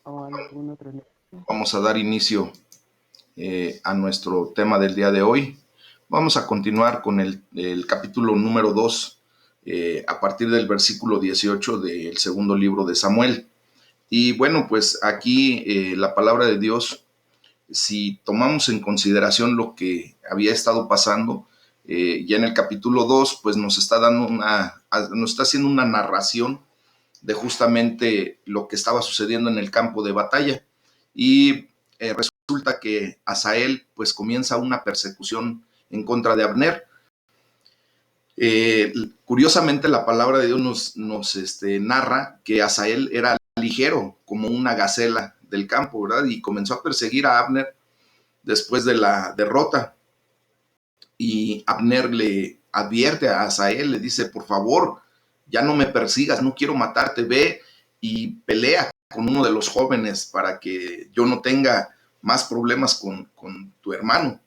o algún otro negocio. Vamos a dar inicio a nuestro tema del día de hoy. Vamos a continuar con el capítulo número 2, a partir del versículo 18 del segundo libro de Samuel. Y bueno, pues aquí la palabra de Dios, si tomamos en consideración lo que había estado pasando, ya en el capítulo 2, pues nos está nos está haciendo una narración de justamente lo que estaba sucediendo en el campo de batalla. Y resulta que Asael pues comienza una persecución en contra de Abner. Curiosamente la palabra de Dios nos narra que Asael era ligero como una gacela del campo, ¿verdad? Y comenzó a perseguir a Abner después de la derrota. Y Abner le advierte a Asael, le dice, por favor, ya no me persigas, no quiero matarte, ve y pelea con uno de los jóvenes para que yo no tenga más problemas con tu hermano,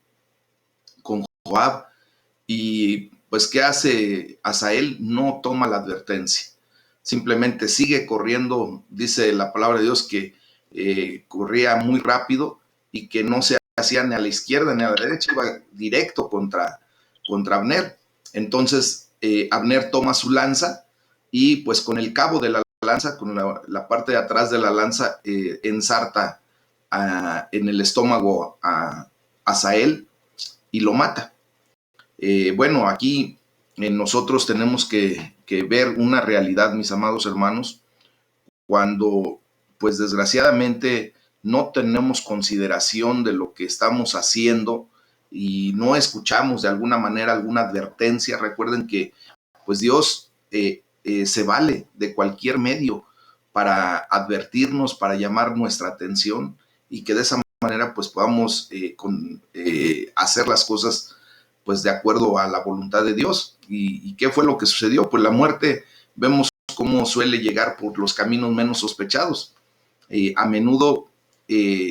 con Joab. Y pues, ¿qué hace Asael? No toma la advertencia, simplemente sigue corriendo. Dice la palabra de Dios que corría muy rápido y que no se hacía ni a la izquierda ni a la derecha, iba directo contra Abner. Entonces Abner toma su lanza y pues con el cabo de la lanza, con la parte de atrás de la lanza, ensarta en el estómago a Asael y lo mata. Bueno, aquí nosotros tenemos que ver una realidad, mis amados hermanos, cuando pues desgraciadamente no tenemos consideración de lo que estamos haciendo y no escuchamos de alguna manera alguna advertencia. Recuerden que pues Dios se vale de cualquier medio para advertirnos, para llamar nuestra atención y que de esa manera pues podamos hacer las cosas pues de acuerdo a la voluntad de Dios. ¿Y qué fue lo que sucedió? Pues la muerte, vemos cómo suele llegar por los caminos menos sospechados. A menudo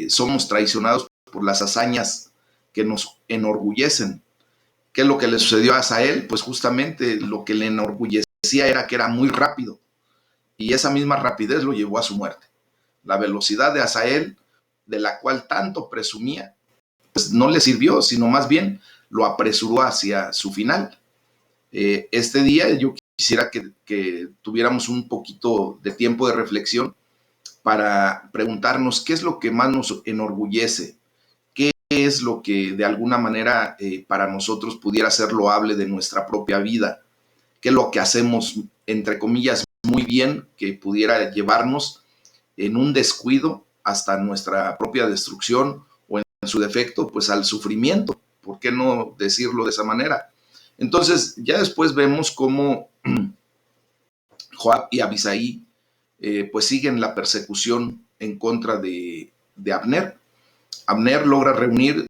somos traicionados por las hazañas que nos enorgullecen. ¿Qué es lo que le sucedió a Asael? Pues justamente lo que le enorgullecía era que era muy rápido y esa misma rapidez lo llevó a su muerte. La velocidad de Asael, de la cual tanto presumía, pues no le sirvió, sino más bien lo apresuró hacia su final. Este día yo quisiera que tuviéramos un poquito de tiempo de reflexión para preguntarnos qué es lo que más nos enorgullece, qué es lo que de alguna manera para nosotros pudiera ser loable de nuestra propia vida, qué es lo que hacemos, entre comillas, muy bien, que pudiera llevarnos en un descuido hasta nuestra propia destrucción o en su defecto, pues al sufrimiento. ¿Por qué no decirlo de esa manera? Entonces, ya después vemos cómo Joab y Abisai pues siguen la persecución en contra de Abner. Abner logra reunir,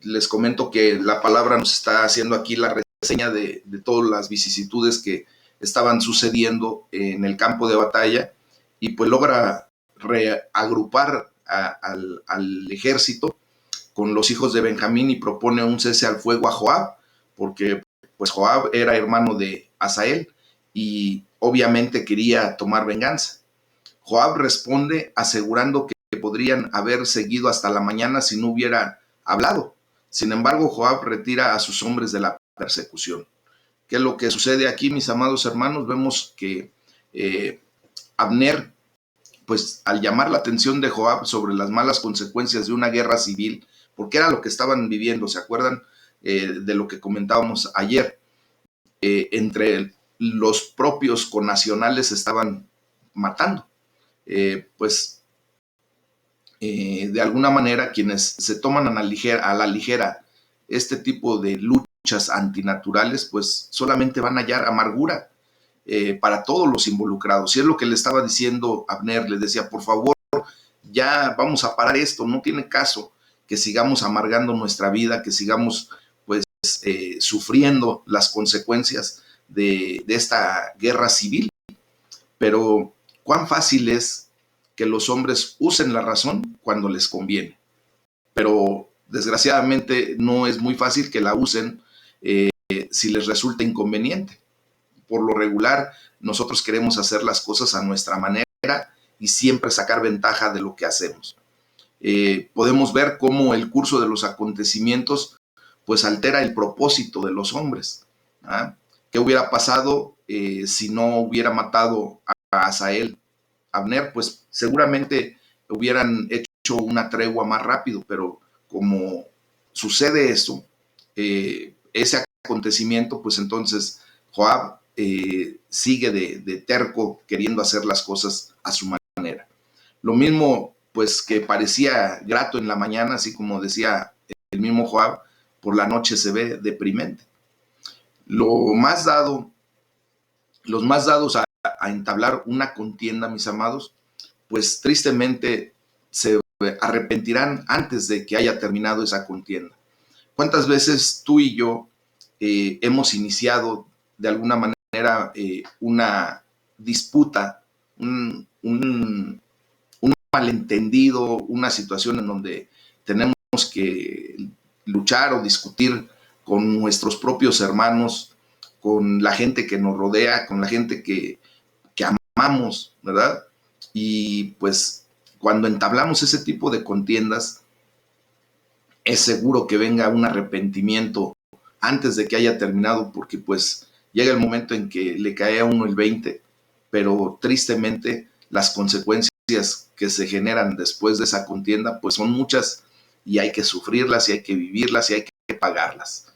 les comento que la palabra nos está haciendo aquí la reseña de todas las vicisitudes que estaban sucediendo en el campo de batalla y pues logra reagrupar al ejército con los hijos de Benjamín y propone un cese al fuego a Joab, porque pues Joab era hermano de Asael y obviamente quería tomar venganza. Joab responde asegurando que podrían haber seguido hasta la mañana si no hubiera hablado. Sin embargo, Joab retira a sus hombres de la persecución. ¿Qué es lo que sucede aquí, mis amados hermanos? Vemos que Abner, pues al llamar la atención de Joab sobre las malas consecuencias de una guerra civil, porque era lo que estaban viviendo, ¿se acuerdan de lo que comentábamos ayer? Entre los propios connacionales se estaban matando. Pues de alguna manera quienes se toman a la ligera este tipo de luchas antinaturales, pues solamente van a hallar amargura para todos los involucrados. Y es lo que le estaba diciendo Abner, le decía, por favor, ya vamos a parar esto, no tiene caso que sigamos amargando nuestra vida, que sigamos pues sufriendo las consecuencias de esta guerra civil. Pero cuán fácil es que los hombres usen la razón cuando les conviene. Pero desgraciadamente no es muy fácil que la usen si les resulta inconveniente. Por lo regular, nosotros queremos hacer las cosas a nuestra manera y siempre sacar ventaja de lo que hacemos. Podemos ver cómo el curso de los acontecimientos pues altera el propósito de los hombres. ¿Ah? ¿Qué hubiera pasado si no hubiera matado a Asael? Abner, pues seguramente hubieran hecho una tregua más rápido, pero como sucede eso, ese acontecimiento, pues entonces Joab sigue de terco, queriendo hacer las cosas a su manera. Lo mismo, pues que parecía grato en la mañana, así como decía el mismo Joab, por la noche se ve deprimente. Los más dados a entablar una contienda, mis amados, pues tristemente se arrepentirán antes de que haya terminado esa contienda. ¿Cuántas veces tú y yo hemos iniciado de alguna manera una disputa, un malentendido, una situación en donde tenemos que luchar o discutir con nuestros propios hermanos, con la gente que nos rodea, con la gente que amamos, ¿verdad? Y pues cuando entablamos ese tipo de contiendas, es seguro que venga un arrepentimiento antes de que haya terminado, porque pues llega el momento en que le cae a uno el 20, pero tristemente las consecuencias que se generan después de esa contienda pues son muchas y hay que sufrirlas y hay que vivirlas y hay que pagarlas.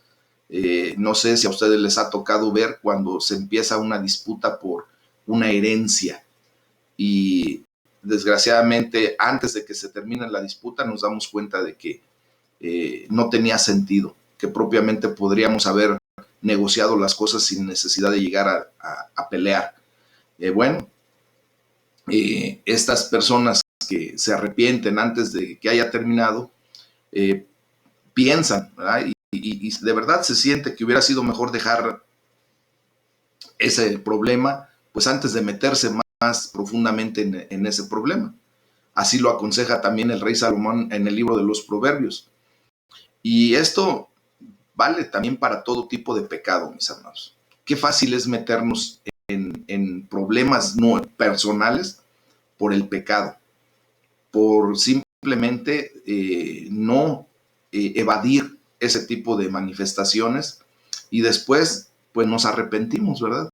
No sé si a ustedes les ha tocado ver cuando se empieza una disputa por una herencia y desgraciadamente antes de que se termine la disputa nos damos cuenta de que no tenía sentido, que propiamente podríamos haber negociado las cosas sin necesidad de llegar a pelear. Bueno, estas personas que se arrepienten antes de que haya terminado, piensan, ¿verdad? Y de verdad se siente que hubiera sido mejor dejar ese problema, pues antes de meterse más profundamente en ese problema. Así lo aconseja también el rey Salomón en el libro de los Proverbios. Y esto vale también para todo tipo de pecado, mis amados. Qué fácil es meternos en problemas no personales por el pecado, por simplemente no evadir ese tipo de manifestaciones y después pues nos arrepentimos, ¿verdad?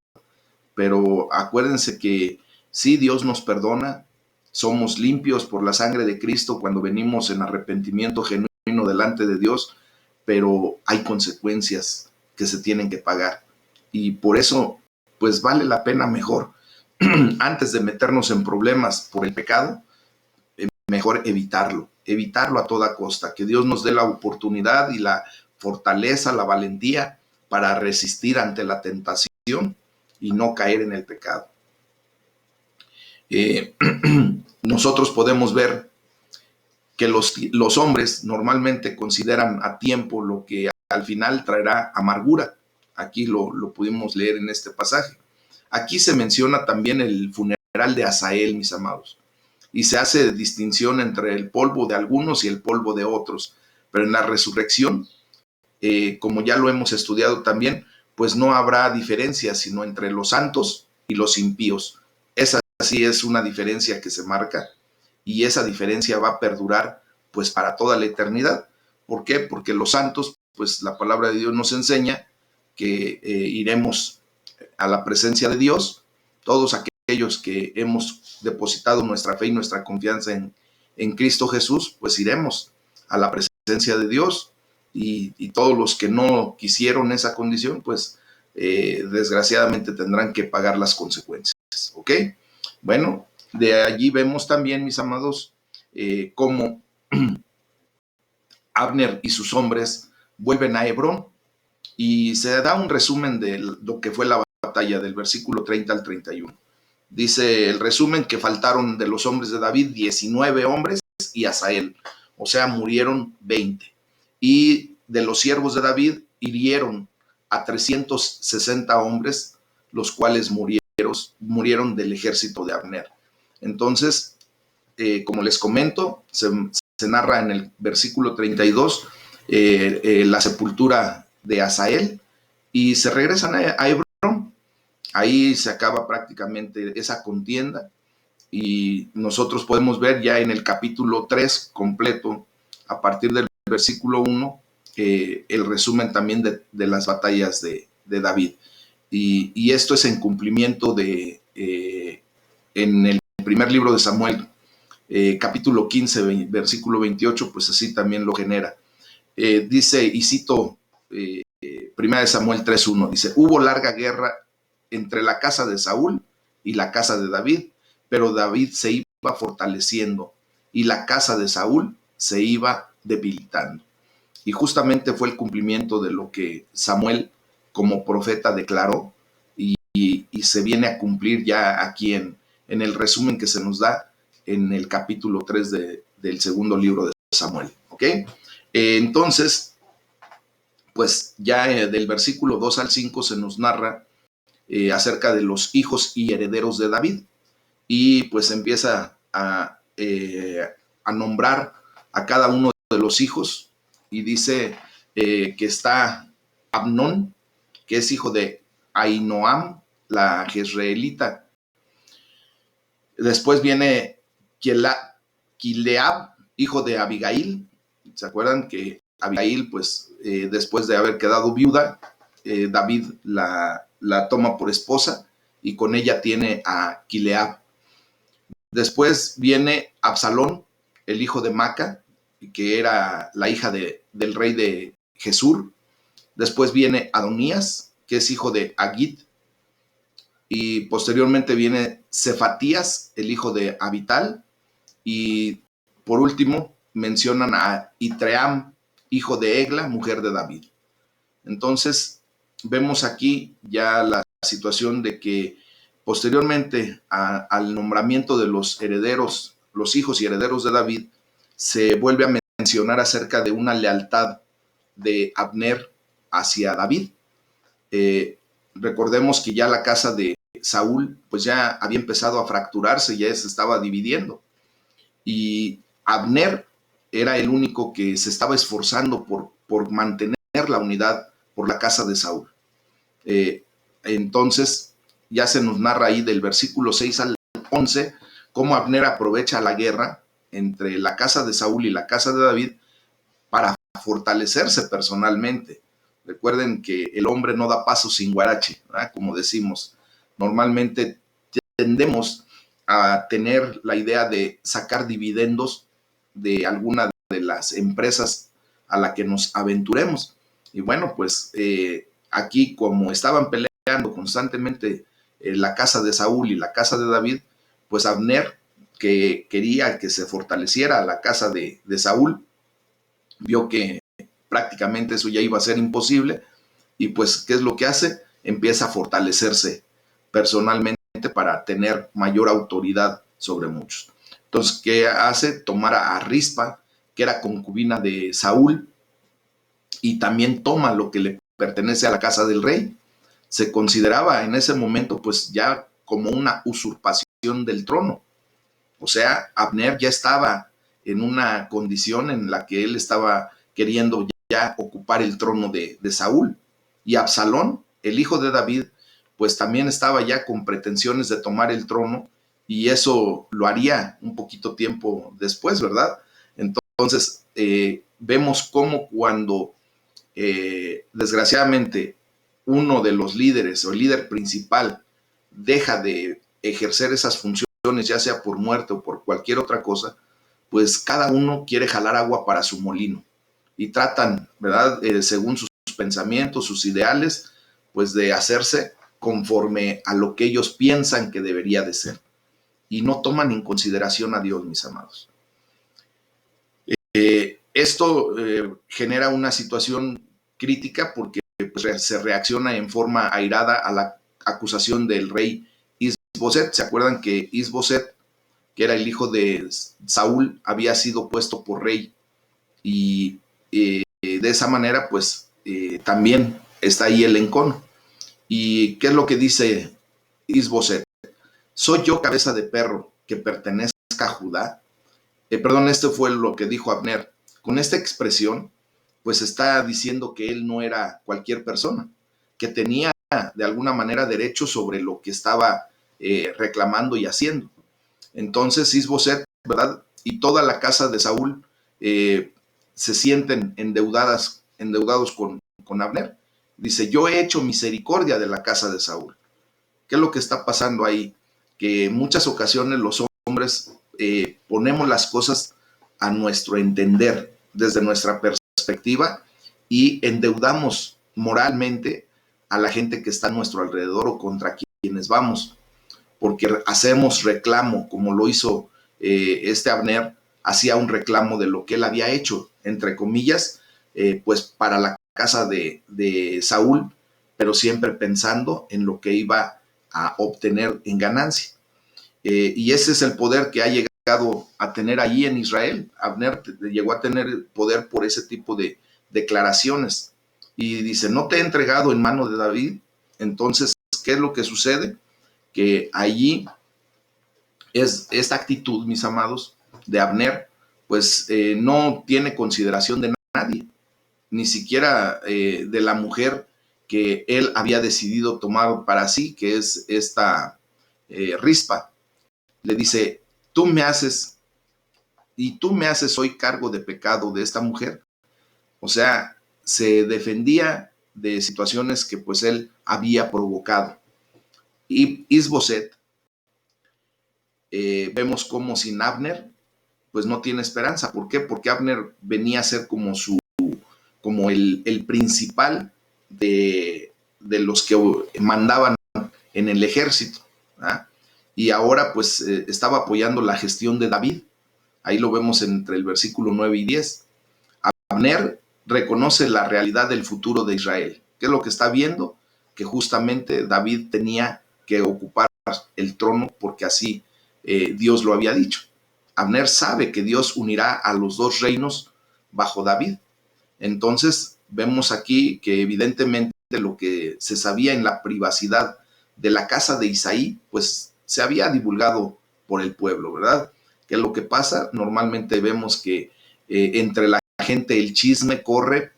Pero acuérdense que sí, Dios nos perdona, somos limpios por la sangre de Cristo cuando venimos en arrepentimiento genuino delante de Dios, pero hay consecuencias que se tienen que pagar. Y por eso, pues vale la pena mejor, antes de meternos en problemas por el pecado, mejor evitarlo a toda costa. Que Dios nos dé la oportunidad y la fortaleza, la valentía para resistir ante la tentación y no caer en el pecado. Nosotros podemos ver que los hombres normalmente consideran a tiempo lo que al final traerá amargura. Aquí lo pudimos leer en este pasaje. Aquí se menciona también el funeral de Asael, mis amados, y se hace distinción entre el polvo de algunos y el polvo de otros. Pero en la resurrección, como ya lo hemos estudiado también, pues no habrá diferencia sino entre los santos y los impíos. Esa sí es una diferencia que se marca y esa diferencia va a perdurar pues para toda la eternidad. ¿Por qué? Porque los santos, pues la palabra de Dios nos enseña que iremos a la presencia de Dios, todos aquellos que hemos depositado nuestra fe y nuestra confianza en Cristo Jesús, pues iremos a la presencia de Dios y todos los que no quisieron esa condición, pues desgraciadamente tendrán que pagar las consecuencias, ¿ok? Bueno, de allí vemos también, mis amados, cómo Abner y sus hombres vuelven a Hebrón y se da un resumen de lo que fue la batalla del versículo 30 al 31. Dice el resumen que faltaron de los hombres de David 19 hombres y Asael, o sea, murieron 20. Y de los siervos de David hirieron a 360 hombres, los cuales murieron del ejército de Abner. Entonces, como les comento, se narra en el versículo 32 la sepultura de Asael y se regresan a Hebrón. Ahí se acaba prácticamente esa contienda y nosotros podemos ver ya en el capítulo 3 completo, a partir del versículo 1, el resumen también de las batallas de David. Y esto es en cumplimiento de, en el primer libro de Samuel, capítulo 15, versículo 28, pues así también lo genera. Dice, y cito, primera de Samuel 3:1, dice, hubo larga guerra entre la casa de Saúl y la casa de David, pero David se iba fortaleciendo y la casa de Saúl se iba debilitando. Y justamente fue el cumplimiento de lo que Samuel como profeta declaró, y se viene a cumplir ya aquí en el resumen que se nos da en el capítulo 3 del segundo libro de Samuel. ¿Ok? Entonces, pues ya del versículo 2 al 5 se nos narra acerca de los hijos y herederos de David, y pues empieza a nombrar a cada uno de los hijos, y dice que está Amnón, que es hijo de Ahinoam, la jezreelita. Después viene Kileab, hijo de Abigail. ¿Se acuerdan que Abigail, pues después de haber quedado viuda, David la toma por esposa y con ella tiene a Kileab? Después viene Absalón, el hijo de Maca, que era la hija del rey de Jesur. Después viene Adonías, que es hijo de Agit. Y posteriormente viene Cefatías, el hijo de Abital. Y por último mencionan a Itream, hijo de Egla, mujer de David. Entonces vemos aquí ya la situación de que posteriormente al nombramiento de los herederos, los hijos y herederos de David, se vuelve a mencionar acerca de una lealtad de Abner hacia David. Recordemos que ya la casa de Saúl pues ya había empezado a fracturarse, ya se estaba dividiendo, y Abner era el único que se estaba esforzando por mantener la unidad por la casa de Saúl. Entonces ya se nos narra ahí del versículo 6 al 11 cómo Abner aprovecha la guerra entre la casa de Saúl y la casa de David para fortalecerse personalmente. Recuerden que el hombre no da paso sin guarache, ¿verdad? Como decimos, normalmente tendemos a tener la idea de sacar dividendos de alguna de las empresas a la que nos aventuremos. Y bueno, pues aquí como estaban peleando constantemente la casa de Saúl y la casa de David, pues Abner, que quería que se fortaleciera la casa de Saúl, vio que prácticamente eso ya iba a ser imposible, y pues, ¿qué es lo que hace? Empieza a fortalecerse personalmente para tener mayor autoridad sobre muchos. Entonces, ¿qué hace? Tomar a Rispa, que era concubina de Saúl, y también toma lo que le pertenece a la casa del rey. Se consideraba en ese momento pues ya como una usurpación del trono. O sea, Abner ya estaba en una condición en la que él estaba queriendo ya ocupar el trono de Saúl. Y Absalón, el hijo de David, pues también estaba ya con pretensiones de tomar el trono, y eso lo haría un poquito tiempo después, ¿verdad? Entonces, vemos cómo cuando desgraciadamente uno de los líderes o el líder principal deja de ejercer esas funciones, ya sea por muerte o por cualquier otra cosa, pues cada uno quiere jalar agua para su molino y tratan, ¿verdad? Según sus pensamientos, sus ideales, pues de hacerse conforme a lo que ellos piensan que debería de ser, y no toman en consideración a Dios, mis amados. Esto genera una situación crítica porque pues, se reacciona en forma airada a la acusación del rey Isboset. ¿Se acuerdan que Isboset, que era el hijo de Saúl, había sido puesto por rey? Y de esa manera, pues también está ahí el encono. ¿Y qué es lo que dice Isboset? ¿Soy yo cabeza de perro que pertenezca a Judá? Perdón, esto fue lo que dijo Abner. Con esta expresión, pues está diciendo que él no era cualquier persona, que tenía de alguna manera derecho sobre lo que estaba reclamando y haciendo. Entonces Isboset, ¿verdad? Y toda la casa de Saúl se sienten endeudados con Abner. Dice, yo he hecho misericordia de la casa de Saúl. ¿Qué es lo que está pasando ahí? Que en muchas ocasiones los hombres ponemos las cosas a nuestro entender, desde nuestra perspectiva, y endeudamos moralmente a la gente que está a nuestro alrededor o contra quienes vamos, porque hacemos reclamo, como lo hizo este Abner, hacía un reclamo de lo que él había hecho, entre comillas, pues para la casa de Saúl, pero siempre pensando en lo que iba a obtener en ganancia. Y ese es el poder que ha llegado a tener allí en Israel. Abner llegó a tener poder por ese tipo de declaraciones. Y dice, no te he entregado en mano de David. Entonces, ¿qué es lo que sucede? Que allí es esta actitud, mis amados, de Abner, pues no tiene consideración de nadie, ni siquiera de la mujer que él había decidido tomar para sí, que es esta Rispa. Le dice, tú me haces hoy cargo de pecado de esta mujer. O sea, se defendía de situaciones que pues él había provocado. Y Isboset, vemos como sin Abner, pues no tiene esperanza. ¿Por qué? Porque Abner venía a ser como el principal de los que mandaban en el ejército. ¿Ah? Y ahora pues estaba apoyando la gestión de David. Ahí lo vemos entre el versículo 9 y 10. Abner reconoce la realidad del futuro de Israel. ¿Qué es lo que está viendo? Que justamente David tenía que ocupar el trono porque así Dios lo había dicho. Abner sabe que Dios unirá a los dos reinos bajo David. Entonces vemos aquí que evidentemente lo que se sabía en la privacidad de la casa de Isaí, pues se había divulgado por el pueblo, ¿verdad? ¿Qué es lo que pasa? Normalmente vemos que entre la gente el chisme corre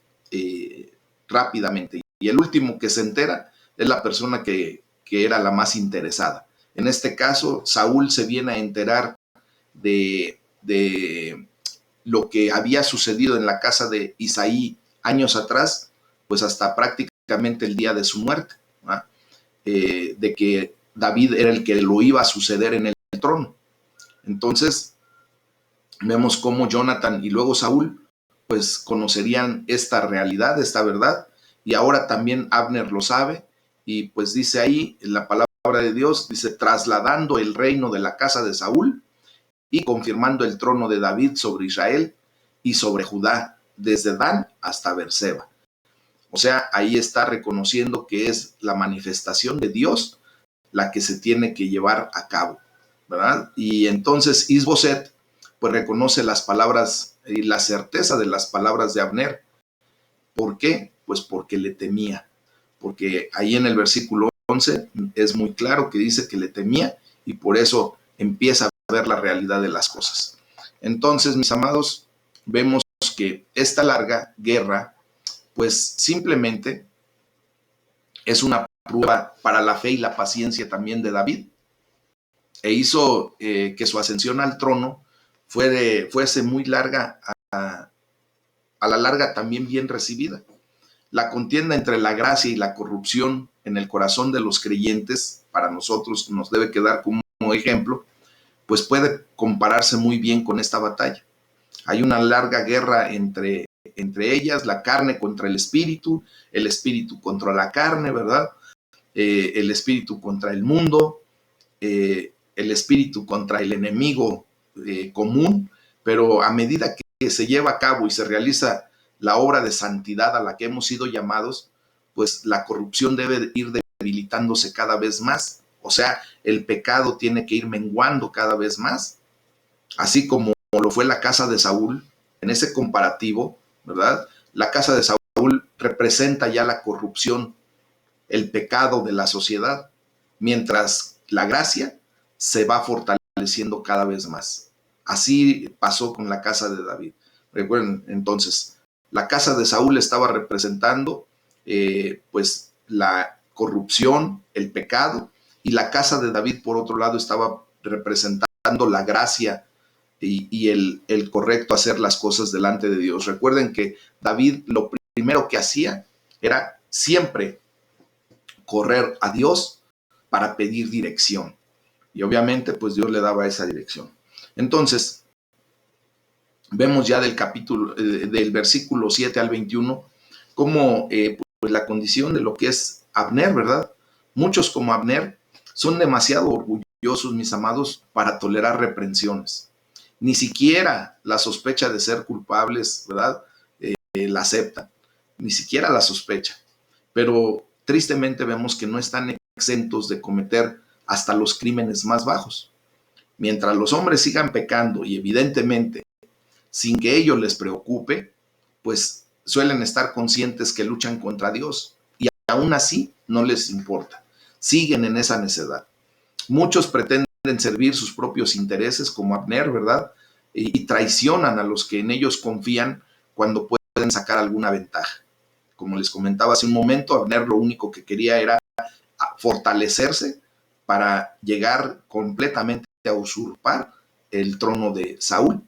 rápidamente y el último que se entera es la persona que era la más interesada. En este caso, Saúl se viene a enterar de lo que había sucedido en la casa de Isaí años atrás, pues hasta prácticamente el día de su muerte, ¿no? De que David era el que lo iba a suceder en el trono. Entonces, vemos cómo Jonathan y luego Saúl, pues conocerían esta realidad, esta verdad, y ahora también Abner lo sabe, y pues dice ahí en la palabra de Dios, dice, trasladando el reino de la casa de Saúl y confirmando el trono de David sobre Israel y sobre Judá, desde Dan hasta Beerseba. O sea, ahí está reconociendo que es la manifestación de Dios la que se tiene que llevar a cabo, ¿verdad? Y entonces Isboset pues reconoce las palabras y la certeza de las palabras de Abner. ¿Por qué? Pues porque le temía. Porque ahí en el versículo 11 es muy claro que dice que le temía y por eso empieza a ver la realidad de las cosas. Entonces, mis amados, vemos que esta larga guerra, pues simplemente es una prueba para la fe y la paciencia también de David, e hizo que su ascensión al trono fuese muy larga, a la larga también bien recibida. La contienda entre la gracia y la corrupción en el corazón de los creyentes, para nosotros nos debe quedar como ejemplo, pues puede compararse muy bien con esta batalla. Hay una larga guerra entre ellas, la carne contra el espíritu contra la carne, ¿verdad? El espíritu contra el mundo, el espíritu contra el enemigo común, pero a medida que se lleva a cabo y se realiza la obra de santidad a la que hemos sido llamados, pues la corrupción debe ir debilitándose cada vez más. O sea, el pecado tiene que ir menguando cada vez más, así como lo fue la casa de Saúl. En ese comparativo, ¿verdad? La casa de Saúl representa ya la corrupción, el pecado de la sociedad, mientras la gracia se va fortaleciendo cada vez más. Así pasó con la casa de David. Recuerden, entonces, la casa de Saúl estaba representando pues la corrupción, el pecado, y la casa de David, por otro lado, estaba representando buscando la gracia y el correcto hacer las cosas delante de Dios. Recuerden que David lo primero que hacía era siempre correr a Dios para pedir dirección. Y obviamente pues Dios le daba esa dirección. Entonces, vemos ya del versículo 7 al 21, cómo pues la condición de lo que es Abner, ¿verdad? Muchos como Abner son demasiado orgullosos, mis amados, para tolerar reprensiones. Ni siquiera la sospecha de ser culpables, ¿verdad? La aceptan, ni siquiera la sospecha. Pero tristemente vemos que no están exentos de cometer hasta los crímenes más bajos. Mientras los hombres sigan pecando y evidentemente sin que ello les preocupe, pues suelen estar conscientes que luchan contra Dios y aún así no les importa. Siguen en esa necedad. Muchos pretenden servir sus propios intereses como Abner, ¿verdad? Y traicionan a los que en ellos confían cuando pueden sacar alguna ventaja. Como les comentaba hace un momento, Abner lo único que quería era fortalecerse para llegar completamente a usurpar el trono de Saúl.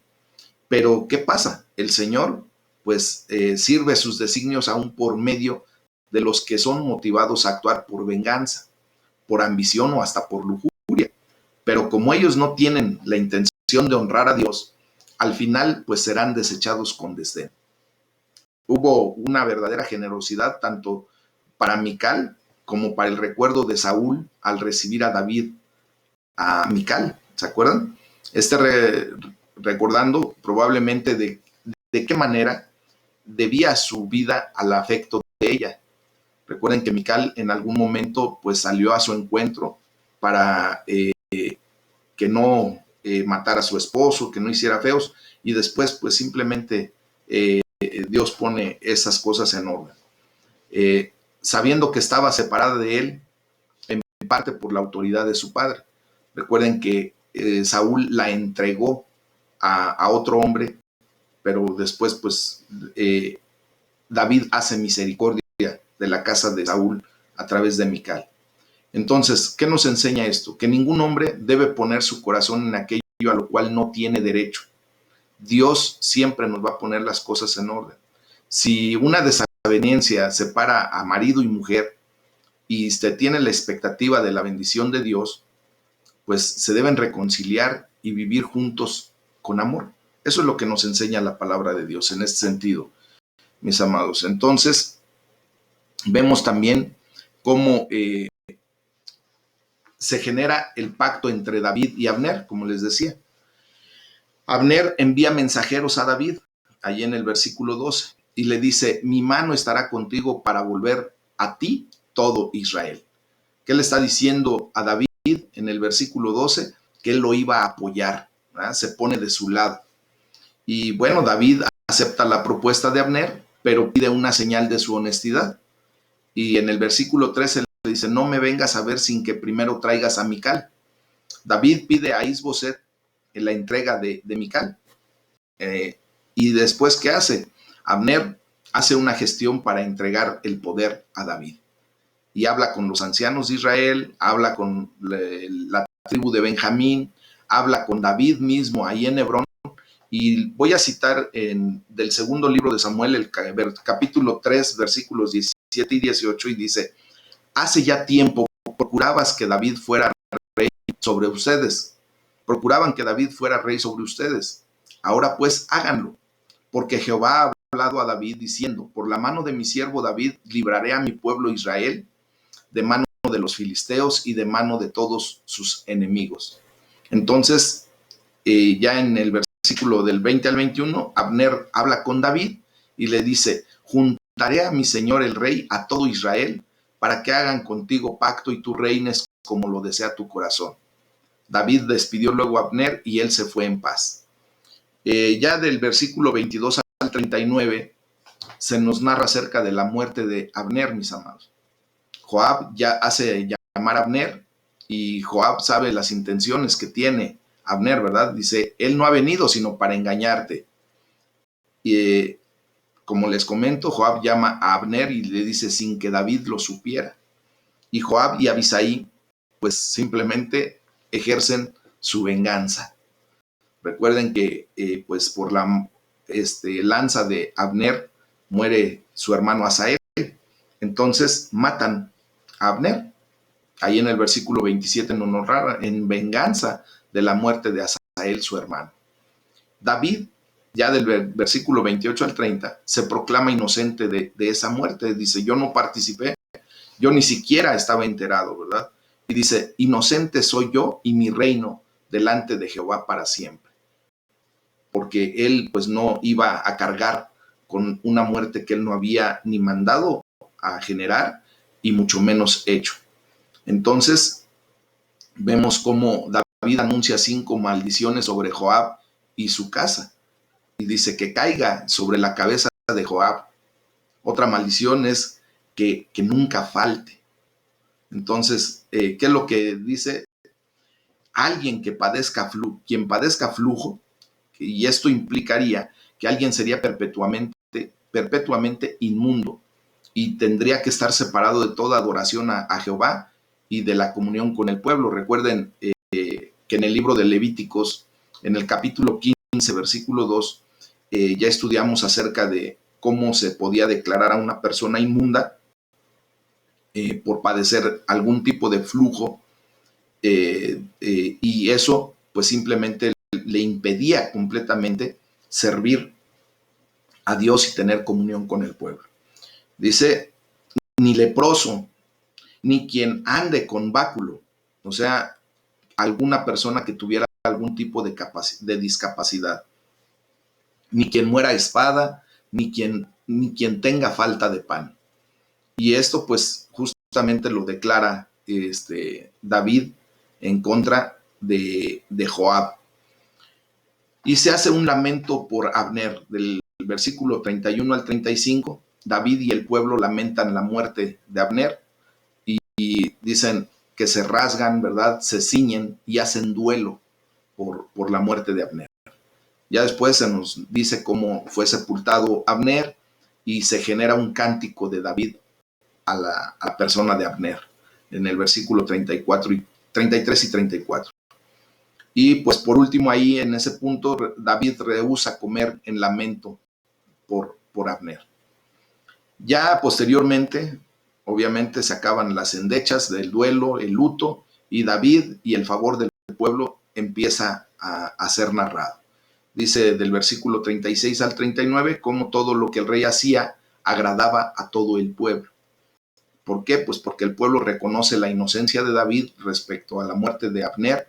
Pero ¿qué pasa? El Señor pues sirve sus designios aún por medio de los que son motivados a actuar por venganza, por ambición o hasta por lujuria. Pero como ellos no tienen la intención de honrar a Dios, al final pues serán desechados con desdén. Hubo una verdadera generosidad tanto para Mical como para el recuerdo de Saúl al recibir a David, a Mical, ¿se acuerdan? Recordando probablemente de qué manera debía su vida al afecto de ella. Recuerden que Mical en algún momento pues salió a su encuentro para que no matara a su esposo, que no hiciera feos, y después pues simplemente Dios pone esas cosas en orden. Sabiendo que estaba separada de él, en parte por la autoridad de su padre. Recuerden que Saúl la entregó a otro hombre, pero después pues David hace misericordia de la casa de Saúl a través de Mical. Entonces, ¿qué nos enseña esto? Que ningún hombre debe poner su corazón en aquello a lo cual no tiene derecho. Dios siempre nos va a poner las cosas en orden. Si una desaveniencia separa a marido y mujer y se tiene la expectativa de la bendición de Dios, pues se deben reconciliar y vivir juntos con amor. Eso es lo que nos enseña la palabra de Dios en este sentido, mis amados. Entonces, vemos también cómo se genera el pacto entre David y Abner, como les decía. Abner envía mensajeros a David, allí en el versículo 12, y le dice, mi mano estará contigo para volver a ti todo Israel. ¿Qué le está diciendo a David en el versículo 12? Que él lo iba a apoyar, ¿verdad? Se pone de su lado. Y bueno, David acepta la propuesta de Abner, pero pide una señal de su honestidad. Y en el versículo 13 le dice, no me vengas a ver sin que primero traigas a Mical. David pide a Isboset en la entrega de Mical. Y después, ¿qué hace? Abner hace una gestión para entregar el poder a David. Y habla con los ancianos de Israel, habla con la tribu de Benjamín, habla con David mismo ahí en Hebrón. Y voy a citar del segundo libro de Samuel, el capítulo 3, versículos 17 y 18, y dice, hace ya tiempo procurabas que David fuera rey sobre ustedes. Procuraban que David fuera rey sobre ustedes. Ahora pues háganlo, porque Jehová ha hablado a David diciendo, por la mano de mi siervo David libraré a mi pueblo Israel de mano de los filisteos y de mano de todos sus enemigos. Entonces, ya en el versículo del 20 al 21, Abner habla con David y le dice, juntaré a mi señor el rey a todo Israel para que hagan contigo pacto y tú reines como lo desea tu corazón. David despidió luego a Abner y él se fue en paz. Ya del versículo 22 al 39 se nos narra acerca de la muerte de Abner, mis amados. Joab ya hace llamar a Abner y Joab sabe las intenciones que tiene Abner, ¿verdad? Dice, él no ha venido sino para engañarte. Y como les comento, Joab llama a Abner y le dice sin que David lo supiera. Y Joab y Abisai pues simplemente ejercen su venganza. Recuerden que pues por la lanza de Abner muere su hermano Asael. Entonces matan a Abner. Ahí en el versículo 27 nos narra en venganza de la muerte de Asael, su hermano. David, ya del versículo 28 al 30, se proclama inocente de esa muerte. Dice, yo no participé, yo ni siquiera estaba enterado, ¿verdad? Y dice, inocente soy yo y mi reino delante de Jehová para siempre. Porque él pues no iba a cargar con una muerte que él no había ni mandado a generar y mucho menos hecho. Entonces vemos cómo David anuncia 5 maldiciones sobre Joab y su casa. Y dice que caiga sobre la cabeza de Joab. Otra maldición es que nunca falte. Entonces, ¿qué es lo que dice? Alguien que padezca quien padezca flujo, y esto implicaría que alguien sería perpetuamente inmundo y tendría que estar separado de toda adoración a Jehová y de la comunión con el pueblo. Recuerden que en el libro de Levíticos, en el capítulo 15, versículo 2, ya estudiamos acerca de cómo se podía declarar a una persona inmunda por padecer algún tipo de flujo, y eso pues simplemente le impedía completamente servir a Dios y tener comunión con el pueblo. Dice, ni leproso, ni quien ande con báculo, o sea, alguna persona que tuviera algún tipo de discapacidad, ni quien muera a espada, ni quien tenga falta de pan. Y esto pues justamente lo declara David en contra de Joab. Y se hace un lamento por Abner, del versículo 31 al 35. David y el pueblo lamentan la muerte de Abner y dicen que se rasgan, ¿verdad? Se ciñen y hacen duelo por la muerte de Abner. Ya después se nos dice cómo fue sepultado Abner y se genera un cántico de David a la persona de Abner en el versículo 34 y 33 y 34. Y pues por último ahí en ese punto David rehúsa comer en lamento por Abner. Ya posteriormente, obviamente se acaban las endechas del duelo, el luto, y David y el favor del pueblo empieza a ser narrado. Dice del versículo 36 al 39, cómo todo lo que el rey hacía agradaba a todo el pueblo. ¿Por qué? Pues porque el pueblo reconoce la inocencia de David respecto a la muerte de Abner.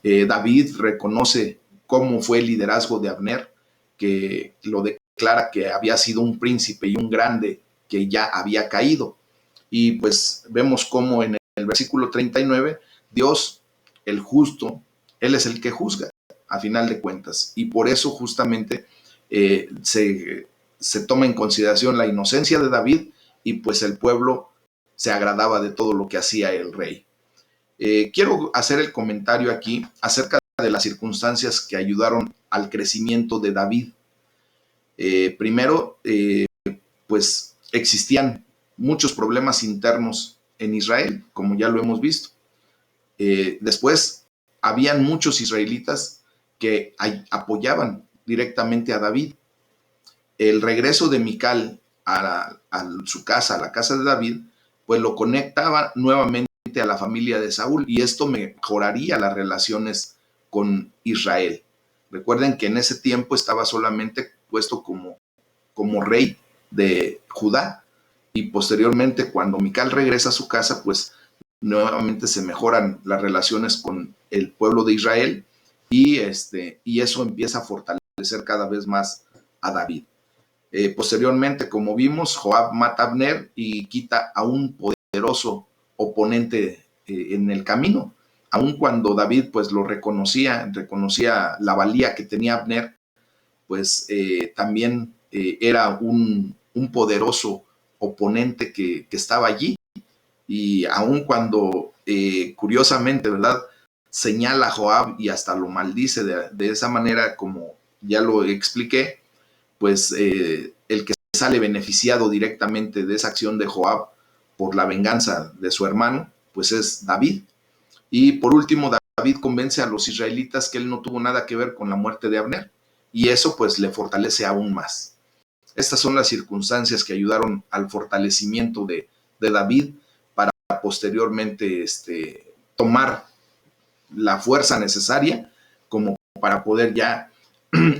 David reconoce cómo fue el liderazgo de Abner, que lo declara que había sido un príncipe y un grande que ya había caído. Y pues vemos cómo en el versículo 39, Dios, el justo, Él es el que juzga, a final de cuentas. Y por eso justamente se toma en consideración la inocencia de David y pues el pueblo se agradaba de todo lo que hacía el rey. Quiero hacer el comentario aquí acerca de las circunstancias que ayudaron al crecimiento de David. Primero, pues existían muchos problemas internos en Israel, como ya lo hemos visto. Después, habían muchos israelitas que apoyaban directamente a David. El regreso de Mical a su casa, a la casa de David, pues lo conectaba nuevamente a la familia de Saúl y esto mejoraría las relaciones con Israel. Recuerden que en ese tiempo estaba solamente puesto como rey de Judá y posteriormente cuando Mical regresa a su casa, pues nuevamente se mejoran las relaciones con el pueblo de Israel y eso empieza a fortalecer cada vez más a David. Posteriormente, como vimos, Joab mata a Abner y quita a un poderoso oponente en el camino. Aun cuando David pues lo reconocía la valía que tenía Abner, pues también era un poderoso oponente que estaba allí. Y aun cuando curiosamente, ¿verdad? Señala a Joab y hasta lo maldice de esa manera como ya lo expliqué, pues el que sale beneficiado directamente de esa acción de Joab por la venganza de su hermano, pues es David. Y por último, David convence a los israelitas que él no tuvo nada que ver con la muerte de Abner, y eso pues le fortalece aún más. Estas son las circunstancias que ayudaron al fortalecimiento de David para posteriormente tomar la fuerza necesaria como para poder ya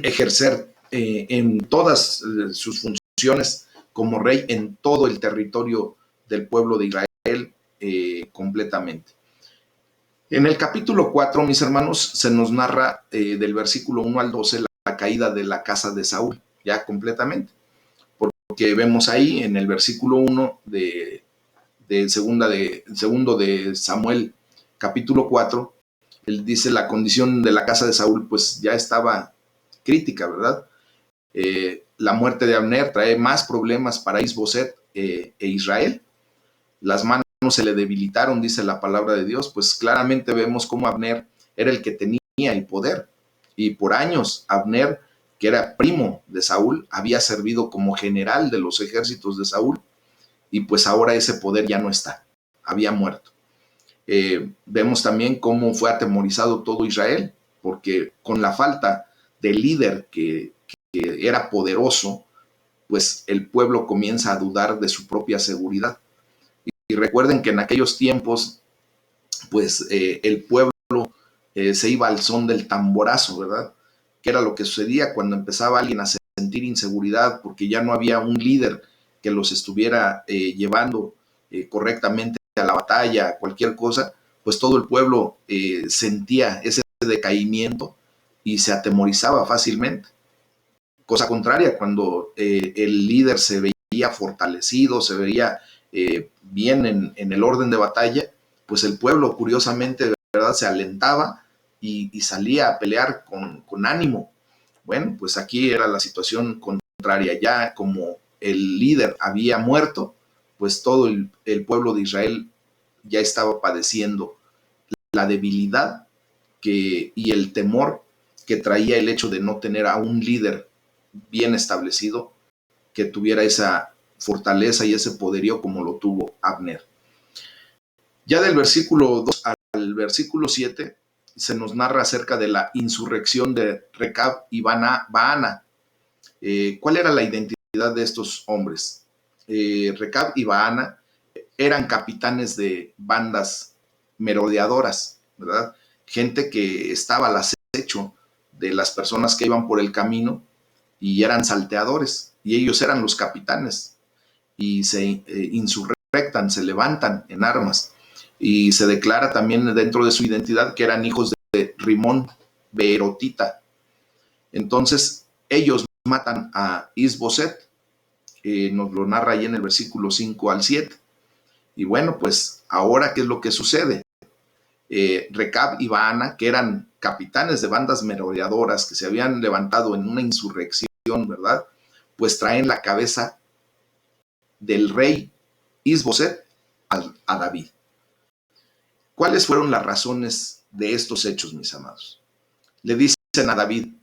ejercer en todas sus funciones como rey en todo el territorio del pueblo de Israel completamente. En el capítulo 4, mis hermanos, se nos narra del versículo 1 al 12 la caída de la casa de Saúl, ya completamente. Porque vemos ahí en el versículo 1 segundo de Samuel, capítulo 4, él dice la condición de la casa de Saúl pues ya estaba crítica, ¿verdad? La muerte de Abner trae más problemas para Isboset e Israel. Las manos se le debilitaron, dice la palabra de Dios, pues claramente vemos cómo Abner era el que tenía el poder. Y por años Abner, que era primo de Saúl, había servido como general de los ejércitos de Saúl, y pues ahora ese poder ya no está, había muerto. Vemos también cómo fue atemorizado todo Israel, porque con la falta de líder que era poderoso, pues el pueblo comienza a dudar de su propia seguridad. Y recuerden que en aquellos tiempos, pues el pueblo se iba al son del tamborazo, ¿verdad? Que era lo que sucedía cuando empezaba alguien a sentir inseguridad porque ya no había un líder que los estuviera llevando correctamente a la batalla, cualquier cosa, pues todo el pueblo sentía ese decaimiento y se atemorizaba fácilmente. Cosa contraria, cuando el líder se veía fortalecido, se veía bien en el orden de batalla, pues el pueblo curiosamente, de verdad, se alentaba y salía a pelear con ánimo. Bueno, pues aquí era la situación contraria. Ya como el líder había muerto, pues todo el pueblo de Israel ya estaba padeciendo la debilidad y el temor que traía el hecho de no tener a un líder bien establecido que tuviera esa fortaleza y ese poderío como lo tuvo Abner. Ya del versículo 2 al versículo 7 se nos narra acerca de la insurrección de Recab y Baana. ¿Cuál era la identidad de estos hombres? Recab y Baana eran capitanes de bandas merodeadoras, ¿verdad? Gente que estaba al acecho de las personas que iban por el camino y eran salteadores, y ellos eran los capitanes, y se insurrectan, se levantan en armas, y se declara también dentro de su identidad que eran hijos de Rimón Beerotita. Entonces, ellos matan a Isboset, nos lo narra ahí en el versículo 5 al 7. Y bueno, pues ahora, ¿qué es lo que sucede? Recab y Baana, que eran capitanes de bandas merodeadoras que se habían levantado en una insurrección, ¿verdad? Pues traen la cabeza del rey Isboset a David. ¿Cuáles fueron las razones de estos hechos, mis amados? Le dicen a David,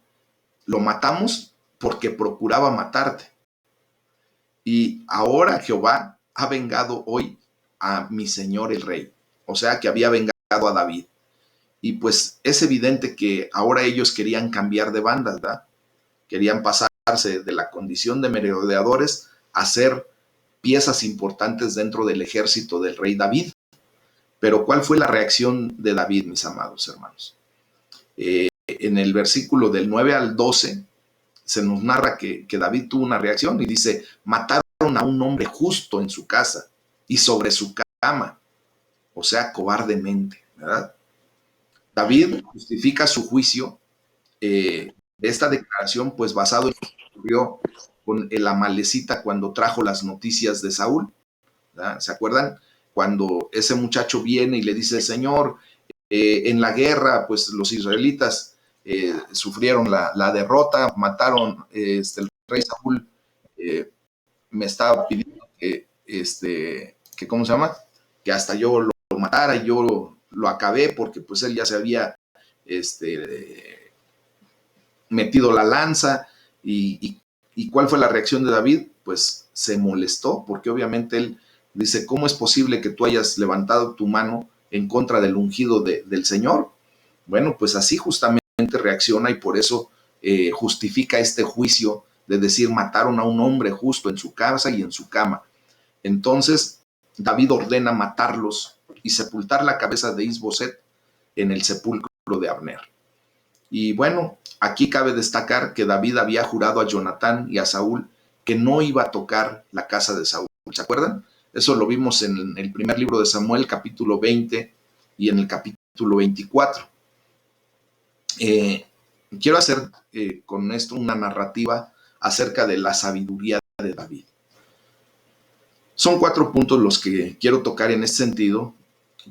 lo matamos porque procuraba matarte. Y ahora Jehová ha vengado hoy a mi señor el rey. O sea, que había vengado a David. Y pues es evidente que ahora ellos querían cambiar de banda, ¿verdad? Querían pasarse de la condición de merodeadores a ser piezas importantes dentro del ejército del rey David. Pero ¿cuál fue la reacción de David, mis amados hermanos? En el versículo del 9 al 12 se nos narra que David tuvo una reacción y dice, mataron a un hombre justo en su casa y sobre su cama, o sea, cobardemente, ¿verdad? David justifica su juicio de esta declaración, pues basado en lo que ocurrió con el amalecita cuando trajo las noticias de Saúl, ¿verdad? ¿Se acuerdan? Cuando ese muchacho viene y le dice, Señor, en la guerra, pues los israelitas sufrieron la derrota, mataron, el rey Saúl me estaba pidiendo que, ¿cómo se llama? Que hasta yo lo matara y yo lo acabé porque pues él ya se había metido la lanza y ¿cuál fue la reacción de David? Pues se molestó porque obviamente él dice, ¿cómo es posible que tú hayas levantado tu mano en contra del ungido del Señor? Bueno, pues así justamente reacciona y por eso justifica este juicio de decir mataron a un hombre justo en su casa y en su cama. Entonces David ordena matarlos y sepultar la cabeza de Isboset en el sepulcro de Abner. Y bueno, aquí cabe destacar que David había jurado a Jonatán y a Saúl que no iba a tocar la casa de Saúl. ¿Se acuerdan? Eso lo vimos en el primer libro de Samuel, capítulo 20 y en el capítulo 24. Quiero hacer con esto una narrativa acerca de la sabiduría de David. Son 4 puntos los que quiero tocar en este sentido.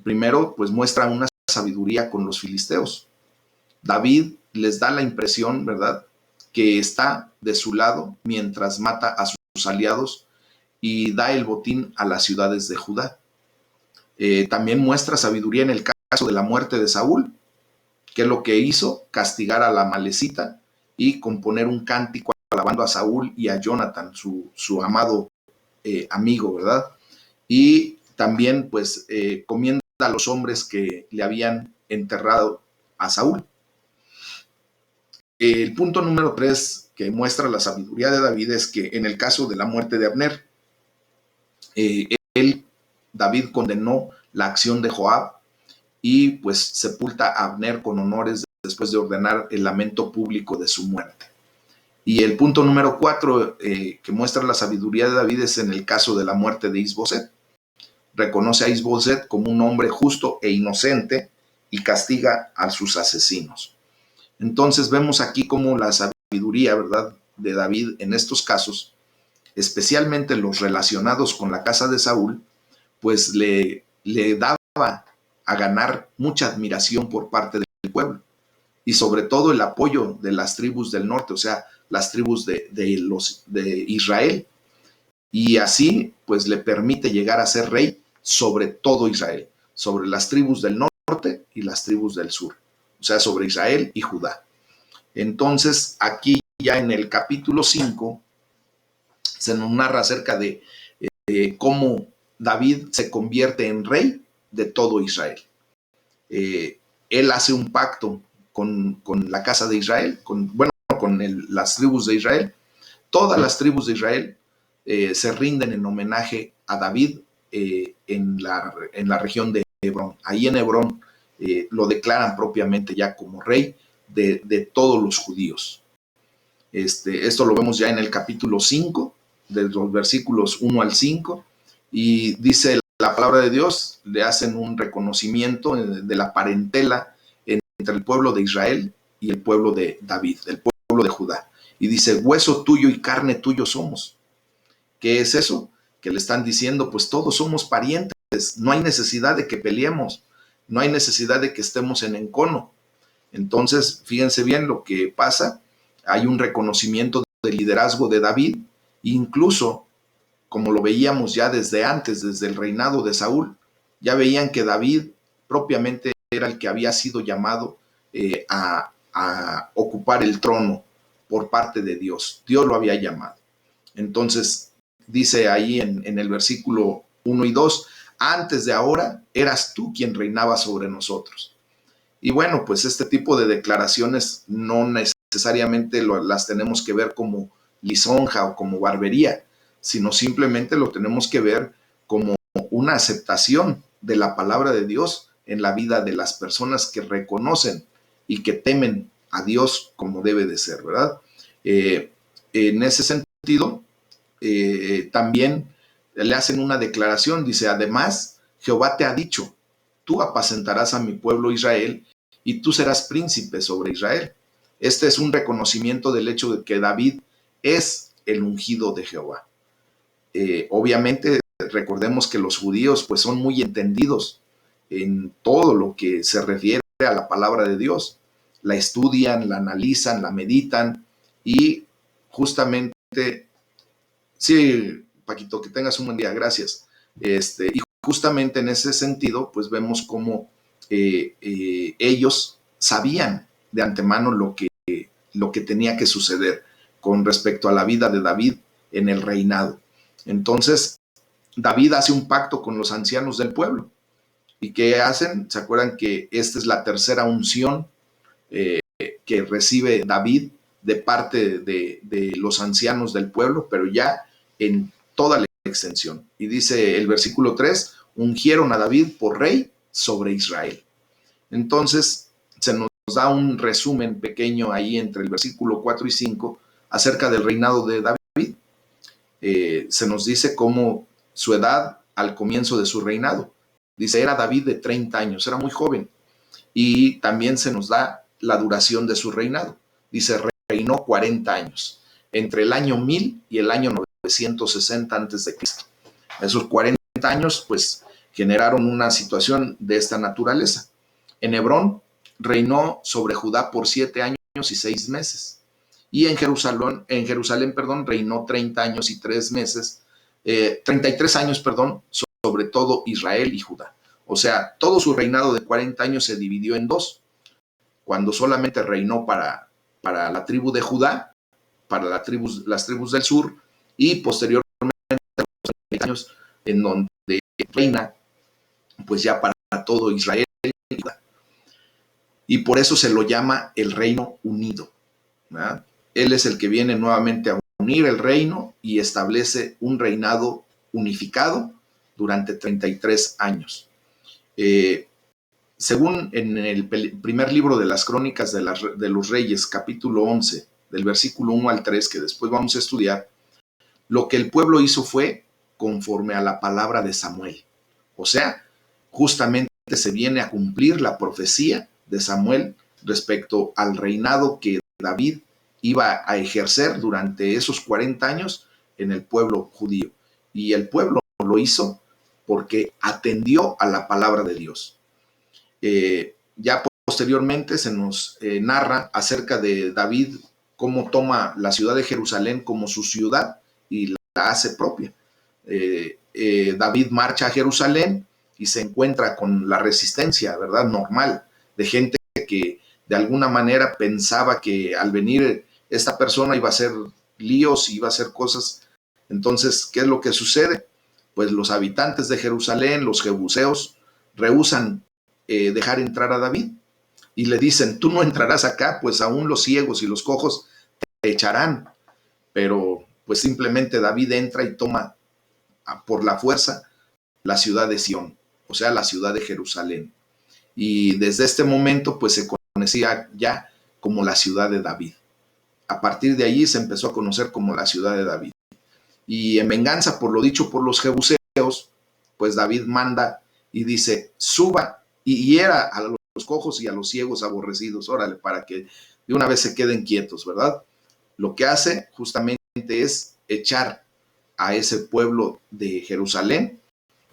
Primero, pues muestra una sabiduría con los filisteos. David les da la impresión, ¿verdad?, que está de su lado mientras mata a sus aliados y da el botín a las ciudades de Judá. También muestra sabiduría en el caso de la muerte de Saúl, que es lo que hizo, castigar a la Amalecita y componer un cántico alabando a Saúl y a Jonatán, su amado amigo, ¿verdad? Y también, pues, comienda a los hombres que le habían enterrado a Saúl. El punto número 3 que muestra la sabiduría de David es que en el caso de la muerte de Abner, David condenó la acción de Joab y pues sepulta a Abner con honores después de ordenar el lamento público de su muerte. Y el punto número 4 que muestra la sabiduría de David es en el caso de la muerte de Isboset. Reconoce a Isboset como un hombre justo e inocente y castiga a sus asesinos. Entonces vemos aquí como la sabiduría, ¿verdad?, de David en estos casos, especialmente los relacionados con la casa de Saúl, pues le daba a ganar mucha admiración por parte del pueblo y sobre todo el apoyo de las tribus del norte, o sea, las tribus de Israel. Y así, pues le permite llegar a ser rey sobre todo Israel, sobre las tribus del norte y las tribus del sur, o sea, sobre Israel y Judá. Entonces, aquí ya en el capítulo 5 se nos narra acerca de cómo David se convierte en rey de todo Israel. Él hace un pacto con la casa de Israel, con las tribus de Israel. Todas las tribus de Israel se rinden en homenaje a David en la región de Hebrón. Ahí en Hebrón lo declaran propiamente ya como rey de todos los judíos. Esto lo vemos ya en el capítulo 5, de los versículos 1 al 5, y dice la palabra de Dios, le hacen un reconocimiento de la parentela entre el pueblo de Israel y el pueblo de David, el pueblo de Judá. Y dice, hueso tuyo y carne tuyo somos. ¿Qué es eso? Que le están diciendo, pues todos somos parientes, no hay necesidad de que peleemos, no hay necesidad de que estemos en encono. Entonces, fíjense bien lo que pasa, hay un reconocimiento del liderazgo de David, incluso como lo veíamos ya desde antes, desde el reinado de Saúl, ya veían que David propiamente era el que había sido llamado a ocupar el trono por parte de Dios. Dios lo había llamado. Entonces, dice ahí en el versículo 1 y 2, antes de ahora eras tú quien reinaba sobre nosotros. Y bueno, pues este tipo de declaraciones no necesariamente las tenemos que ver como lisonja o como barbería, sino simplemente lo tenemos que ver como una aceptación de la palabra de Dios en la vida de las personas que reconocen y que temen a Dios como debe de ser, ¿verdad? En ese sentido, también le hacen una declaración, dice, además, Jehová te ha dicho, tú apacentarás a mi pueblo Israel y tú serás príncipe sobre Israel. Este es un reconocimiento del hecho de que David es el ungido de Jehová. Obviamente, recordemos que los judíos pues son muy entendidos en todo lo que se refiere a la palabra de Dios. La estudian, la analizan, la meditan y justamente, sí, Paquito, que tengas un buen día, gracias. Y justamente en ese sentido, pues vemos cómo ellos sabían de antemano lo que tenía que suceder con respecto a la vida de David en el reinado. Entonces, David hace un pacto con los ancianos del pueblo ¿Y qué hacen? ¿Se acuerdan que esta es la tercera unción que recibe David de parte de los ancianos del pueblo, pero ya en toda la extensión? Y dice el versículo 3, ungieron a David por rey sobre Israel. Entonces se nos da un resumen pequeño ahí entre el versículo 4 y 5 acerca del reinado de David. Se nos dice cómo su edad al comienzo de su reinado. Dice, era David de 30 años, era muy joven. Y también se nos da la duración de su reinado. Dice, reinó 40 años, entre el año 1000 y el año 960 antes de Cristo. Esos 40 años, pues, generaron una situación de esta naturaleza. En Hebrón reinó sobre Judá por 7 años y 6 meses. Y en Jerusalén, reinó 30 años y 3 meses, 33 años, sobre todo Israel y Judá. O sea, todo su reinado de 40 años se dividió en dos, cuando solamente reinó para la tribu de Judá, para las tribus del sur, y posteriormente los 30 años en donde reina, pues ya para todo Israel y Judá. Y por eso se lo llama el Reino Unido, ¿verdad? Él es el que viene nuevamente a unir el reino y establece un reinado unificado durante 33 años. Según en el primer libro de las Crónicas de los Reyes, capítulo 11, del versículo 1 al 3, que después vamos a estudiar, lo que el pueblo hizo fue conforme a la palabra de Samuel. O sea, justamente se viene a cumplir la profecía de Samuel respecto al reinado que David iba a ejercer durante esos 40 años en el pueblo judío. Y el pueblo lo hizo porque atendió a la palabra de Dios. Ya posteriormente se nos narra acerca de David, cómo toma la ciudad de Jerusalén como su ciudad y la hace propia. David marcha a Jerusalén y se encuentra con la resistencia, ¿verdad?, normal, de gente que de alguna manera pensaba que al venir esta persona iba a hacer líos, iba a hacer cosas. Entonces, ¿qué es lo que sucede? Pues los habitantes de Jerusalén, los jebuseos, rehúsan dejar entrar a David y le dicen, tú no entrarás acá, pues aún los ciegos y los cojos te echarán. Pero pues simplemente David entra y toma por la fuerza la ciudad de Sión, o sea, la ciudad de Jerusalén. Y desde este momento pues se conocía ya como la ciudad de David. A partir de allí se empezó a conocer como la ciudad de David. Y en venganza por lo dicho por los jebuseos, pues David manda y dice, suba y hiera a los cojos y a los ciegos aborrecidos, órale, para que de una vez se queden quietos, ¿verdad? Lo que hace justamente es echar a ese pueblo de Jerusalén,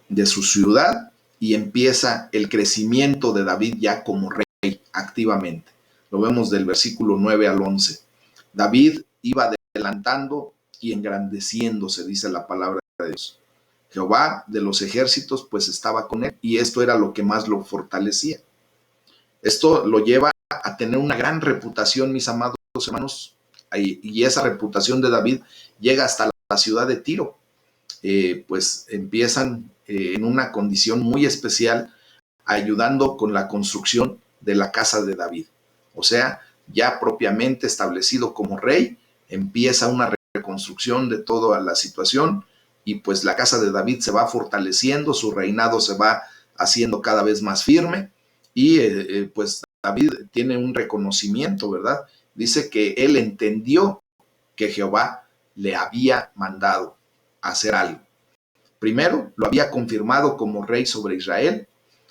de su ciudad, y empieza el crecimiento de David ya como rey activamente. Lo vemos del versículo 9 al 11. David iba adelantando y engrandeciéndose, dice la palabra de Dios. Jehová de los ejércitos pues estaba con él y esto era lo que más lo fortalecía. Esto lo lleva a tener una gran reputación, mis amados hermanos, y esa reputación de David llega hasta la ciudad de Tiro. Pues empiezan en una condición muy especial ayudando con la construcción de la casa de David. O sea, ya propiamente establecido como rey, empieza una reconstrucción de toda la situación y pues la casa de David se va fortaleciendo, su reinado se va haciendo cada vez más firme y pues David tiene un reconocimiento, ¿verdad? Dice que él entendió que Jehová le había mandado hacer algo. Primero lo había confirmado como rey sobre Israel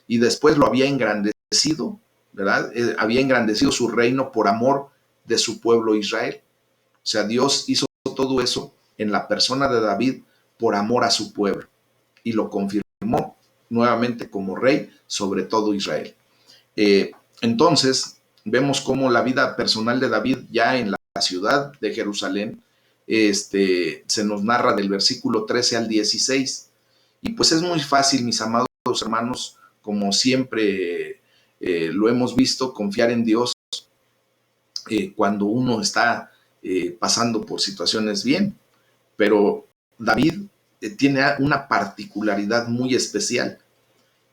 y después lo había engrandecido, ¿verdad? Había engrandecido su reino por amor de su pueblo Israel. O sea, Dios hizo todo eso en la persona de David por amor a su pueblo y lo confirmó nuevamente como rey sobre todo Israel. Entonces, vemos cómo la vida personal de David ya en la ciudad de Jerusalén se nos narra del versículo 13 al 16. Y pues es muy fácil, mis amados hermanos, como siempre lo hemos visto, confiar en Dios cuando uno está pasando por situaciones bien. Pero David tiene una particularidad muy especial.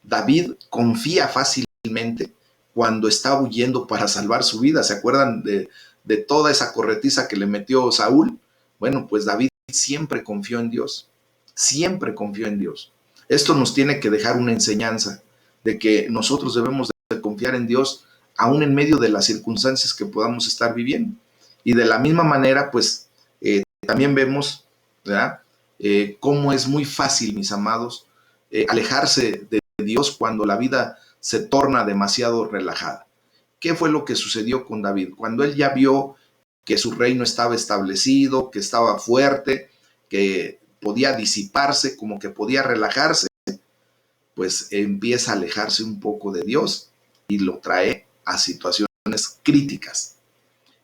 David confía fácilmente cuando está huyendo para salvar su vida. ¿Se acuerdan de toda esa corretiza que le metió Saúl? Bueno, pues David siempre confió en Dios, siempre confió en Dios. Esto nos tiene que dejar una enseñanza de que nosotros debemos de confiar en Dios aún en medio de las circunstancias que podamos estar viviendo. Y de la misma manera, pues también vemos, ¿verdad? Cómo es muy fácil, mis amados, alejarse de Dios cuando la vida se torna demasiado relajada. ¿Qué fue lo que sucedió con David? Cuando él ya vio que su reino estaba establecido, que estaba fuerte, que podía disiparse, como que podía relajarse, pues empieza a alejarse un poco de Dios y lo trae a situaciones críticas.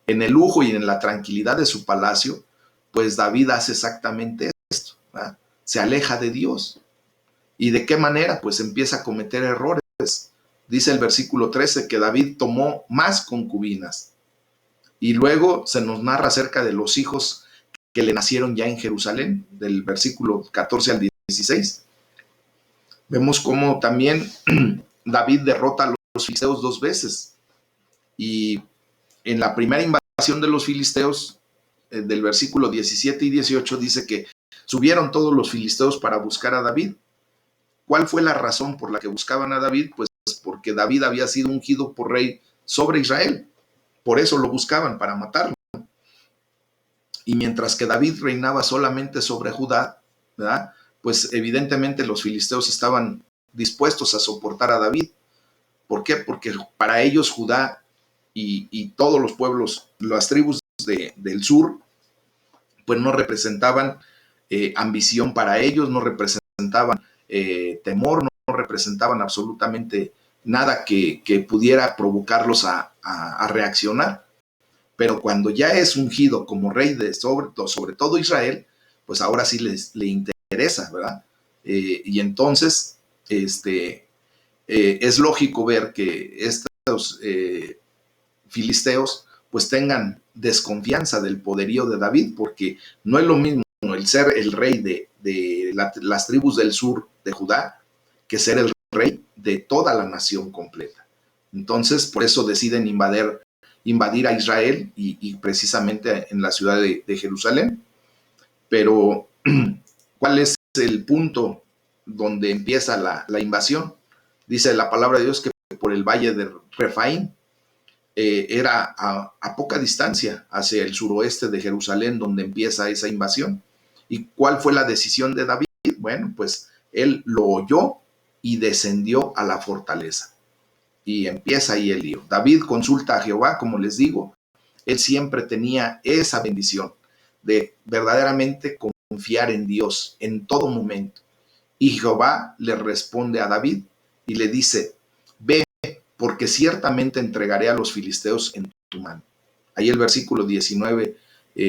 En el lujo y en la tranquilidad de su palacio, pues David hace exactamente esto, ¿verdad? Se aleja de Dios. ¿Y de qué manera? Pues empieza a cometer errores. Dice el versículo 13 que David tomó más concubinas. Y luego se nos narra acerca de los hijos que le nacieron ya en Jerusalén, del versículo 14 al 16. Vemos cómo también David derrota a los filisteos 2 veces. Y en la primera invasión de los filisteos, del versículo 17 y 18, dice que subieron todos los filisteos para buscar a David. ¿Cuál fue la razón por la que buscaban a David? Pues porque David había sido ungido por rey sobre Israel. Por eso lo buscaban, para matarlo. Y mientras que David reinaba solamente sobre Judá, ¿verdad? Pues evidentemente los filisteos estaban dispuestos a soportar a David. ¿Por qué? Porque para ellos Judá y todos los pueblos, las tribus del sur, pues no representaban ambición para ellos, no representaban temor, no representaban absolutamente nada que pudiera provocarlos a reaccionar. Pero cuando ya es ungido como rey sobre todo Israel, pues ahora sí le interesa, ¿verdad? Y entonces es lógico ver que estos filisteos pues tengan desconfianza del poderío de David, porque no es lo mismo el ser el rey de las tribus del sur de Judá que ser el rey de toda la nación completa. Entonces, por eso deciden invadir a Israel y precisamente en la ciudad de Jerusalén. Pero, ¿cuál es el punto donde empieza la invasión? Dice la palabra de Dios que por el valle de Refaim, era a poca distancia hacia el suroeste de Jerusalén donde empieza esa invasión. ¿Y cuál fue la decisión de David? Bueno, pues él lo oyó y descendió a la fortaleza. Y empieza ahí el lío. David consulta a Jehová, como les digo, él siempre tenía esa bendición de verdaderamente confiar en Dios en todo momento. Y Jehová le responde a David y le dice, ve, porque ciertamente entregaré a los filisteos en tu mano. Ahí el versículo 19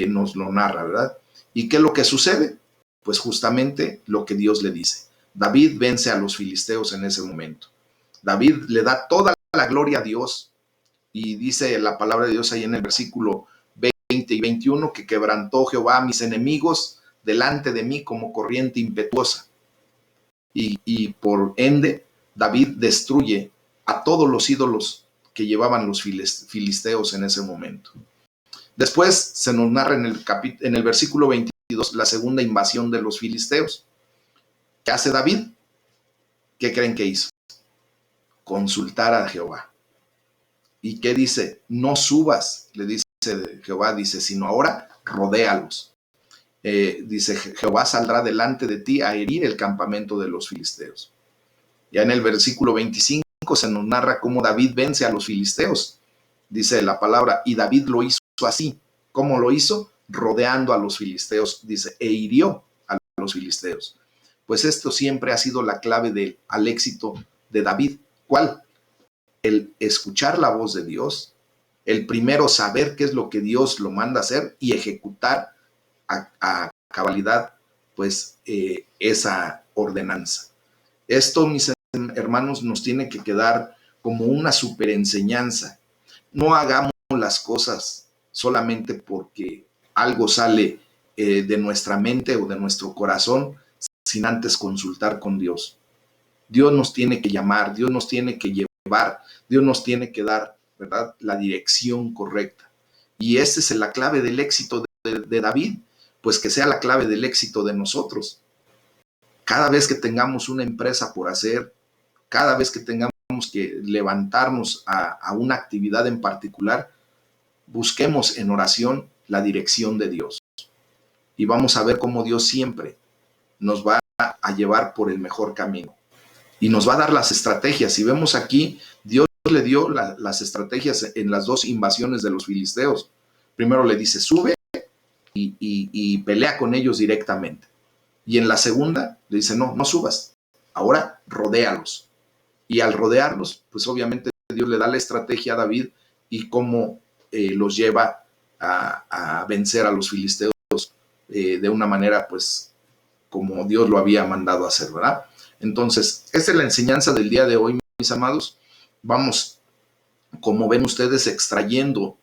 nos lo narra, ¿verdad? ¿Y qué es lo que sucede? Pues justamente lo que Dios le dice. David vence a los filisteos en ese momento. David le da toda la gloria a Dios y dice la palabra de Dios ahí en el versículo 20 y 21 que quebrantó Jehová a mis enemigos delante de mí como corriente impetuosa. Y por ende, David destruye a todos los ídolos que llevaban los filisteos en ese momento. Después se nos narra en el versículo 22 la segunda invasión de los filisteos. ¿Qué hace David? ¿Qué creen que hizo? Consultar a Jehová. ¿Y qué dice? No subas, le dice Jehová, dice, sino ahora rodéalos. Dice, Jehová saldrá delante de ti a herir el campamento de los filisteos. Ya en el versículo 25 se nos narra cómo David vence a los filisteos. Dice la palabra, y David lo hizo así. ¿Cómo lo hizo? Rodeando a los filisteos, dice, e hirió a los filisteos. Pues esto siempre ha sido la clave al éxito de David. ¿Cuál? El escuchar la voz de Dios, el primero saber qué es lo que Dios lo manda a hacer y ejecutar a cabalidad, pues, esa ordenanza. Esto, mis hermanos, nos tiene que quedar como una super enseñanza. No hagamos las cosas solamente porque algo sale de nuestra mente o de nuestro corazón sin antes consultar con Dios. Dios nos tiene que llamar, Dios nos tiene que llevar, Dios nos tiene que dar, ¿verdad?, la dirección correcta. Y esa es la clave del éxito de David, pues que sea la clave del éxito de nosotros. Cada vez que tengamos una empresa por hacer, cada vez que tengamos que levantarnos a una actividad en particular, busquemos en oración la dirección de Dios. Y vamos a ver cómo Dios siempre nos va a llevar por el mejor camino. Y nos va a dar las estrategias. Si vemos aquí, Dios le dio las estrategias en las dos invasiones de los filisteos. Primero le dice, sube y pelea con ellos directamente. Y en la segunda le dice, no subas, ahora rodéalos. Y al rodearlos, pues obviamente Dios le da la estrategia a David y cómo los lleva a vencer a los filisteos de una manera, pues, como Dios lo había mandado a hacer, ¿verdad? Entonces, esta es la enseñanza del día de hoy, mis amados. Vamos, como ven ustedes, extrayendo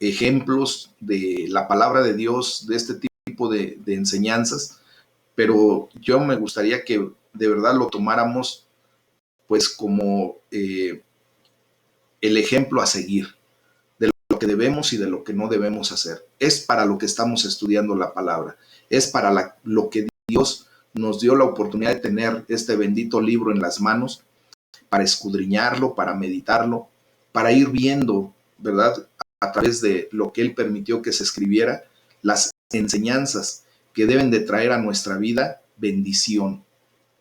ejemplos de la palabra de Dios, de este tipo de enseñanzas, pero yo me gustaría que de verdad lo tomáramos pues como el ejemplo a seguir de lo que debemos y de lo que no debemos hacer. Es para lo que estamos estudiando la palabra, es para lo que Dios nos dio la oportunidad de tener este bendito libro en las manos, para escudriñarlo, para meditarlo, para ir viendo, ¿verdad?, a través de lo que Él permitió que se escribiera, las enseñanzas que deben de traer a nuestra vida bendición,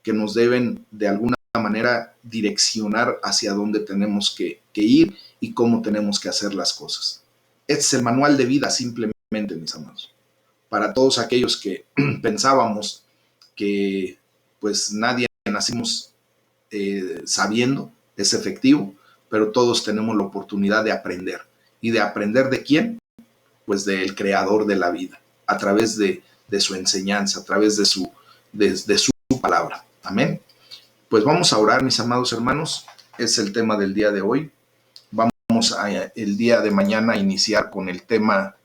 que nos deben de alguna manera direccionar hacia dónde tenemos que ir y cómo tenemos que hacer las cosas. Este es el manual de vida simplemente, mis amados. Para todos aquellos que pensábamos que pues nadie nacimos sabiendo, es efectivo, pero todos tenemos la oportunidad de aprender. ¿Y de aprender de quién? Pues del creador de la vida, a través de su enseñanza, a través de su palabra. Amén. Pues vamos a orar, mis amados hermanos. Es el tema del día de hoy. Vamos el día de mañana a iniciar con el tema